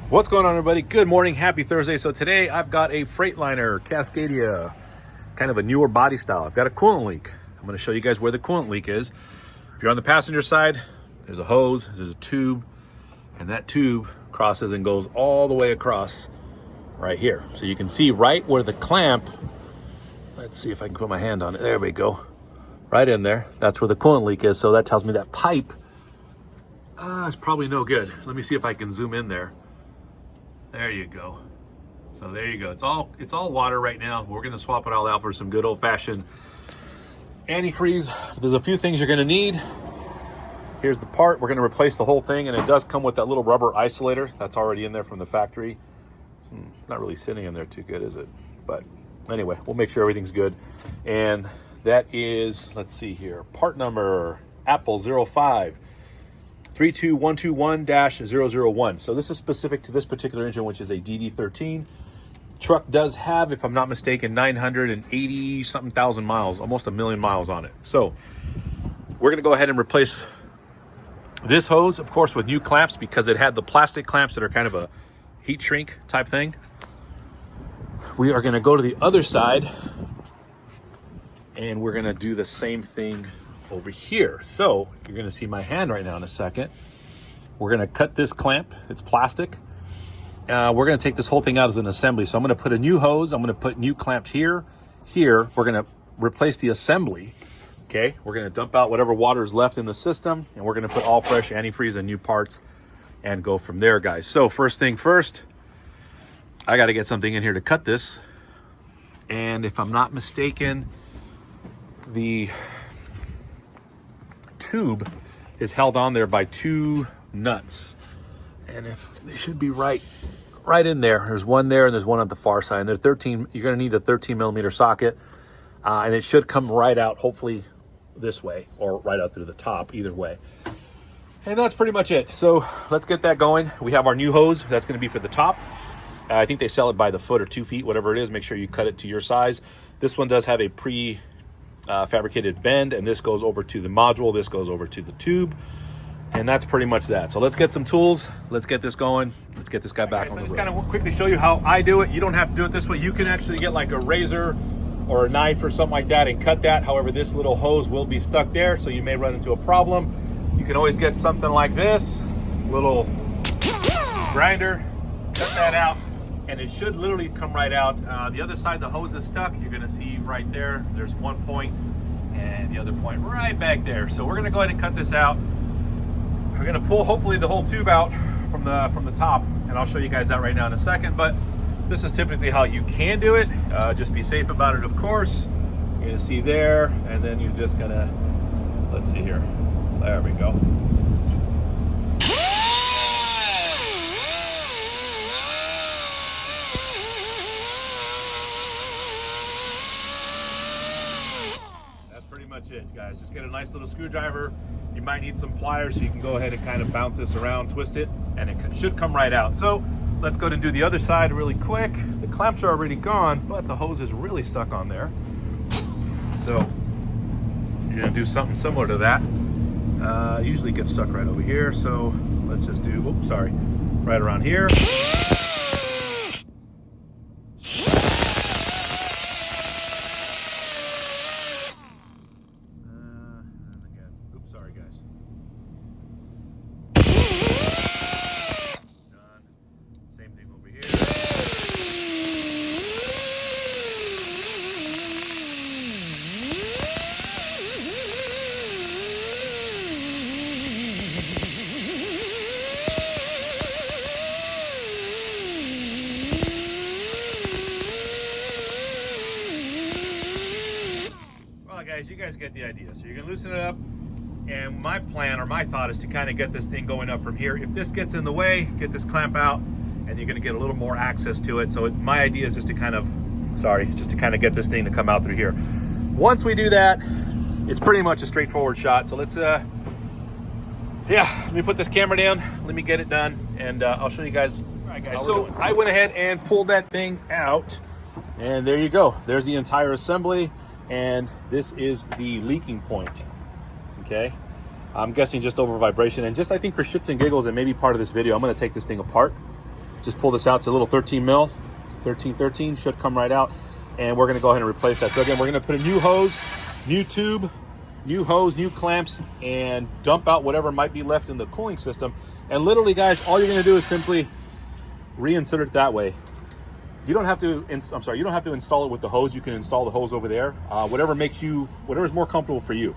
What's going on, everybody? Good morning, happy Thursday. So today I've got a Freightliner Cascadia, kind of a newer body style. I've got a coolant leak. I'm going to show you guys where the coolant leak is. If you're on the passenger side, there's a hose, there's a tube, and that tube crosses and goes all the way across right here. So you can see right where the clamp, let's see if I can put my hand on it. There we go. Right in there. That's where the coolant leak is. So that tells me that pipe is probably no good. Let me see if I can zoom in there. There you go. So there you go. It's all water right now. We're gonna swap it all out for some good old-fashioned antifreeze. There's a few things you're gonna need. Here's the part. We're gonna replace the whole thing, and it does come with that little rubber isolator that's already in there from the factory. It's not really sitting in there too good, is it? But anyway, we'll make sure everything's good. And that is, let's see here, part number Apple 05. 32121-001. So this is specific to this particular engine, which is a DD13. Truck does have, if I'm not mistaken, 980 something thousand miles, almost 1,000,000 miles on it. So we're going to go ahead and replace this hose, of course, with new clamps, because it had the plastic clamps that are kind of a heat shrink type thing. We are going to go to the other side, and we're going to do the same thing over here. So you're going to see my hand right now in a second. We're going to cut this clamp. It's plastic. We're going to take this whole thing out as an assembly. So I'm going to put a new hose. I'm going to put new clamp here. We're going to replace the assembly. Okay. We're going to dump out whatever water is left in the system, and we're going to put all fresh antifreeze and new parts and go from there, guys. So first thing first, I got to get something in here to cut this. And if I'm not mistaken, the tube is held on there by two nuts, and if they should be right in there. There's one there and there's one on the far side, and they're 13. You're going to need a 13mm socket, and it should come right out, hopefully this way or right out through the top, either way. And that's pretty much it. So let's get that going. We have our new hose that's going to be for the top. I think they sell it by the foot or 2 feet, whatever it is. Make sure you cut it to your size. This one does have a fabricated bend, and this goes over to the module, this goes over to the tube, and that's pretty much that. So let's get some tools, let's get this going, let's get this guy back on the road. Just kind of quickly show you how I do it. You don't have to do it this way. You can actually get like a razor or a knife or something like that and cut that. However, this little hose will be stuck there, so you may run into a problem. You can always get something like this little grinder, cut that out, and it should literally come right out. The other side, the hose is stuck. You're gonna see right there, there's one point, and the other point right back there. So we're gonna go ahead and cut this out. We're gonna pull, hopefully, the whole tube out from the top, and I'll show you guys that right now in a second. But this is typically how you can do it. Just be safe about it, of course. You're gonna see there, and then you're just gonna, let's see here. There we go. Much it, guys. Just get a nice little screwdriver. You might need some pliers, so you can go ahead and kind of bounce this around, twist it, and it should come right out. So let's go ahead and do the other side really quick. The clamps are already gone, but the hose is really stuck on there. So you're gonna do something similar to that. Usually gets stuck right over here, so let's just do, oops, sorry, right around here. Guys, you guys get the idea. So you're gonna loosen it up, and my plan or my thought is to kind of get this thing going up from here. If this gets in the way, get this clamp out, and you're gonna get a little more access to it. So my idea is just to kind of, get this thing to come out through here. Once we do that, it's pretty much a straightforward shot. So let's, let me put this camera down, let me get it done, and I'll show you guys. All right, guys, so I went ahead and pulled that thing out, and there you go. There's the entire assembly. And this is the leaking point, okay? I'm guessing just over vibration. And just, I think, for shits and giggles and maybe part of this video, I'm gonna take this thing apart Just pull this out. It's a little 13 mil, 13, should come right out. And we're gonna go ahead and replace that. So again, we're gonna put a new hose, new tube, new hose, new clamps, and dump out whatever might be left in the cooling system. And literally, guys, all you're gonna do is simply reinsert it that way. You don't have to, you don't have to install it with the hose. You can install the hose over there. Whatever's more comfortable for you.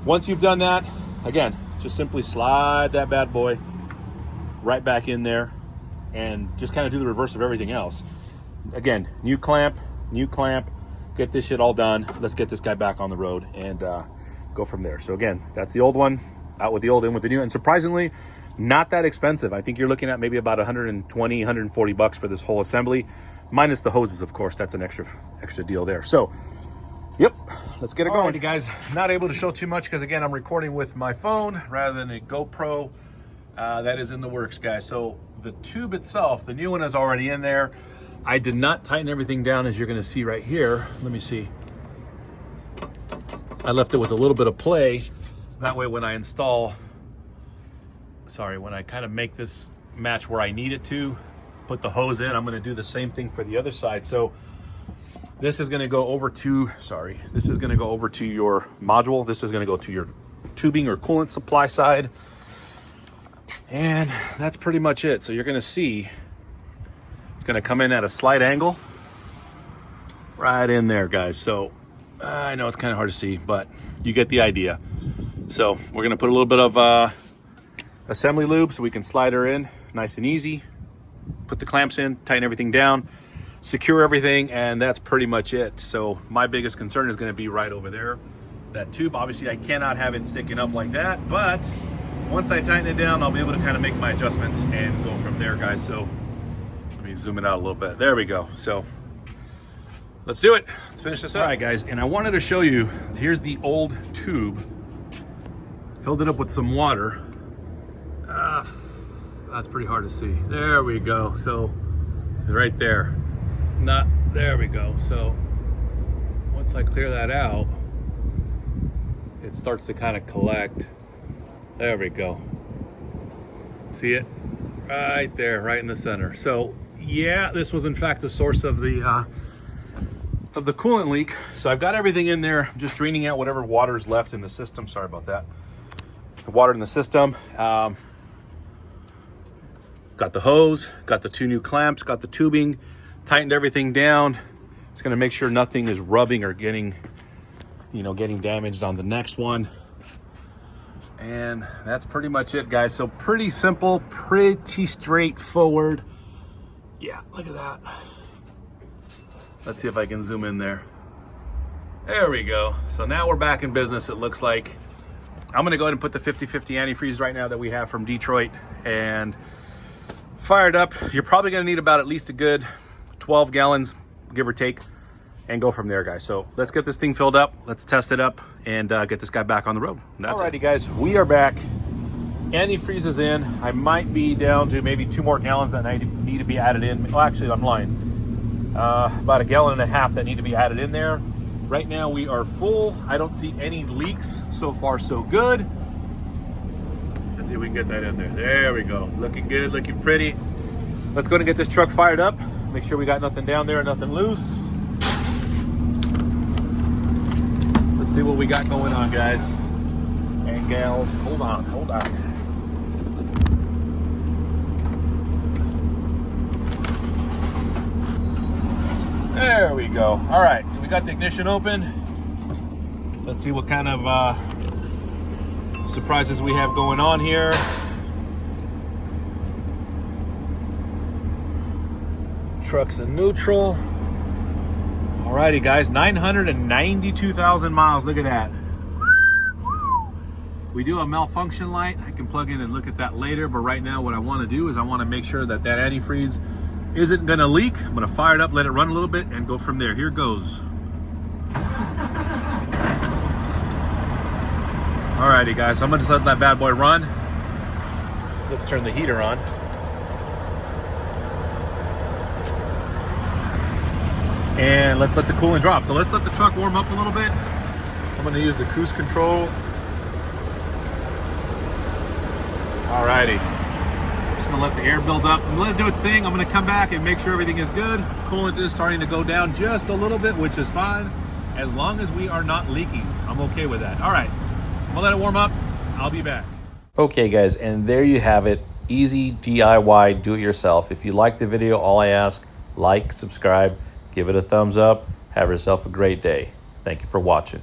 Once you've done that, again, just simply slide that bad boy right back in there and just kind of do the reverse of everything else. Again, new clamp, get this shit all done. Let's get this guy back on the road and go from there. So again, that's the old one, out with the old, in with the new. And surprisingly, not that expensive. I think you're looking at maybe about 120, 140 bucks for this whole assembly, minus the hoses, of course. That's an extra deal there. So, yep, let's get it going. Alrighty, guys, not able to show too much because, again, I'm recording with my phone rather than a GoPro. That is in the works, guys. So the tube itself, the new one is already in there. I did not tighten everything down, as you're going to see right here. Let me see. I left it with a little bit of play. That way when I when I kind of make this match where I need it to, put the hose in, I'm going to do the same thing for the other side. So this is going to go over to, this is going to go over to your module. This is going to go to your tubing or coolant supply side. And that's pretty much it. So you're going to see it's going to come in at a slight angle right in there, guys. So I know it's kind of hard to see, but you get the idea. So we're going to put a little bit of assembly lube so we can slide her in nice and easy, put the clamps in, tighten everything down, secure everything, and that's pretty much it. So my biggest concern is going to be right over there, that tube. Obviously I cannot have it sticking up like that, but once I tighten it down, I'll be able to kind of make my adjustments and go from there, guys. So let me zoom it out a little bit. There we go. So let's do it. Let's finish this up. All right, guys, and I wanted to show you, here's the old tube. Filled it up with some water. That's pretty hard to see. There we go. So right there. There we go. So once I clear that out, it starts to kind of collect. There we go. See it? Right there, right in the center. So yeah, this was in fact the source of the coolant leak. So I've got everything in there. I'm just draining out whatever water's left in the system. Sorry about that. The water in the system. Got the hose, got the 2 new clamps, got the tubing, tightened everything down. It's gonna make sure nothing is rubbing or getting damaged on the next one. And that's pretty much it, guys. So pretty simple, pretty straightforward. Yeah, look at that. Let's see if I can zoom in there. There we go. So now we're back in business, it looks like. I'm gonna go ahead and put the 50/50 antifreeze right now that we have from Detroit and fire it up. You're probably gonna need about at least a good 12 gallons, give or take, and go from there, guys. So let's get this thing filled up, let's test it up, and get this guy back on the road. That's alrighty, guys, we are back. Antifreeze is in. I might be down to maybe 2 more gallons that need to be added in. Well, actually, I'm lying. About 1.5 gallons that need to be added in there. Right now we are full. I don't see any leaks. So far, so good. Let's see if we can get that in there. There we go. Looking good, looking pretty. Let's go and get this truck fired up. Make sure we got nothing down there, nothing loose. Let's see what we got going on, guys and gals. Hold on. There we go. All right, so we got the ignition open. Let's see what kind of surprises we have going on here. Truck's in neutral. Alrighty, guys, 992,000 miles. Look at that. We do a malfunction light. I can plug in and look at that later, but right now what I want to do is I want to make sure that that antifreeze isn't going to leak. I'm going to fire it up, let it run a little bit, and go from there. Here goes. Alrighty, guys, I'm going to just let that bad boy run. Let's turn the heater on. And let's let the coolant drop. So let's let the truck warm up a little bit. I'm going to use the cruise control. Alrighty. gonna let the air build up and let it do its thing. I'm gonna come back and make sure everything is good. Coolant is starting to go down just a little bit, which is fine. As long as we are not leaking, I'm okay with that. All right, I'm gonna let it warm up. I'll be back. Okay guys, and there you have it. Easy DIY, do it yourself. If you like the video, all I ask, like, subscribe, give it a thumbs up. Have yourself a great day. Thank you for watching.